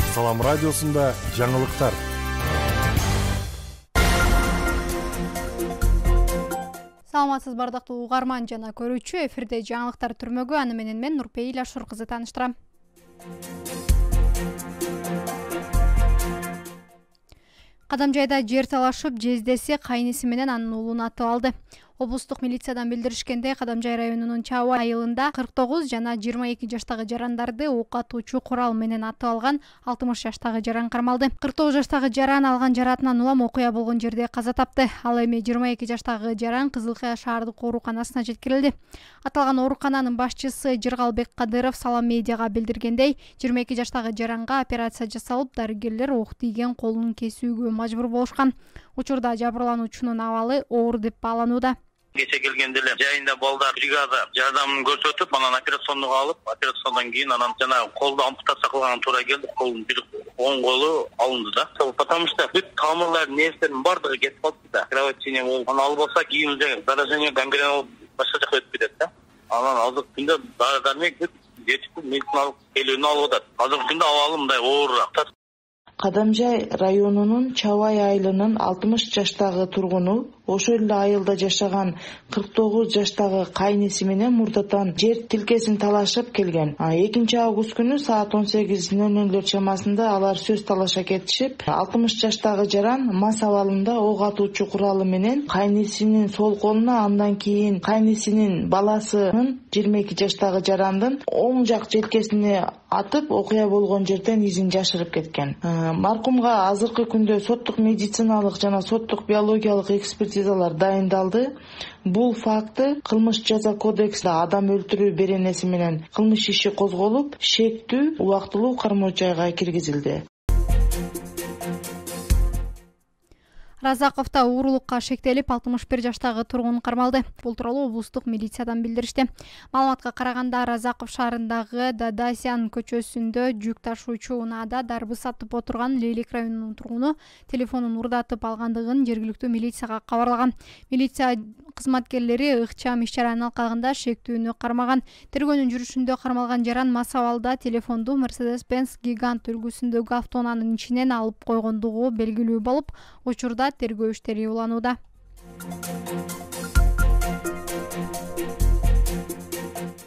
Салам радиосунда жаңылыктар. Саламатсыз бардактуу угарман жана көрүүчү, эфирде жаңылыктар түрмөгү, аны менен мен Нурпейил Ашур кызы тааныштырам. Кадамжайда жер талашып, жездеси кайниси менен анын уулун атып алды. Облустук милициядан билдиришкендей, Кадамжай районунун Чаба айылында 49 жана 22 жаштагы жарандарды ок атуучу курал менен атып алган 60 жаштагы жаран кармалды. 49 жаштагы жаран алган жаратынан улам окуя болгон жерде каза тапты. Ал эми 22 жаштагы жаран Кызылкая шаардык ооруканасына жеткирилди. Аталган оорукананын башчысы Жыргалбек Кадыров Салам медиага билдиргендей, 22 жаштагы жаранга операция жасалып, дарыгерлер ок тийген колун кесүүгө мажбур болушкан. Учурда жабырлануучунун абалы оор деп бааланууда. Geçe gelgende жайында балдар бригада жардамын көрсөтүп, анан операционнуга алып, операциондан кийин анан жана колду ампутация кылган туура келди. Колдун бир оң колу алынды да. Потому что бүт тамырлар нерселердин бардыгы кетип калды да. Кровотечение болуп, аны албаса кийин заражение гангрена болуп башка жака өтүп кетет да. Анан азыркы күндө дары-дармек бүт жетип медициналык келүүнү алып атат. Азыркы күндө абалы мындай оорураак. Кадамжай районунун Чабай айылынын 60 жаштагы тургуну ошол эле айылда жашаган 49 жаштагы кайниси менен мурдатан жер тилкесин талашып келген. 2 август күнү саат 18:00 чамасында алар сөз талаша кетишип, 60 жаштагы жаран мас абалында ок атуучу куралы менен кайнисинин сол колуна, андан кийин кайнисинин баласынын 22 жаштагы жарандын оң жак желкесине атып, окуя болгон жерден изин жашырып кеткен. Маркумга азыркы күндө соттук медициналык жана соттук биологиялык экспертизалар дайындалды. Бул факты кылмыш жаза кодексинде адам өлтүрүү беренеси менен кылмыш иши козголуп, шектүү убактылуу кармоо жайга киргизилди. Разаковда уурулукка шектелип 61 жаштагы тургун кармалды. Бул тууралуу облустук милициядан билдиришти. Маалыматка караганда, Разаков шаарындагы Дадасян көчөсүндө жүк ташуучу унаада дарбы сатып отурган Лейлик районунун тургуну телефонун урдатып алгандыгын жергиликтүү милицияга кабарлаган. Милиция кызматкерлери ыкчам иш-чаранын алкагында шектүүнү кармаган. Тергөөнүн жүрүшүндө кармалган жаран мас абалда телефонду Mercedes-Benz гигант үлгүсүндөгү автоунаанын ичинен алып койгондугу белгилүү болуп, учурда тергөө иштери уланууда.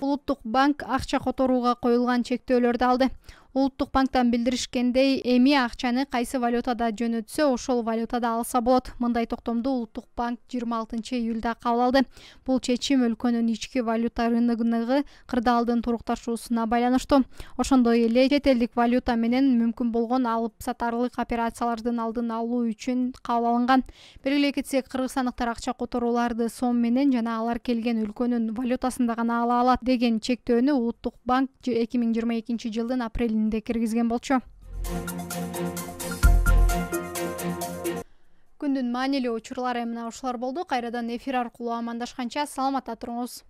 Улуттук банк акча которууга коюлган чектөөлөрдү алды. Улуттук банктан билдиришкендей, эми акчаны кайсы валютада жөнөтсө, ошол валютада алса болот. Мындай токтомду Улуттук банк 26 июлда кабыл алды. Бул чечим өлкөнүн ички валюта рыногундагы кырдаалдын турукташуусуна байланыштуу. Ошондой эле чет элдик валюта менен мүмкүн болгон алып сатарлык операциялардын алдын алуу үчүн кабыл алынган. Белгилей кетсек, кыргызстандыктар акча которууларды сом менен жана алар келген өлкөнүн валютасында гана ала алат деген чектөөнү Улуттук банк 2022 жылдын апрелинде киргизген болчу. Күндүн маанилүү учурлары мына ушулар болду. Кайрадан эфир аркылуу амандашканча саламатта туруңуз.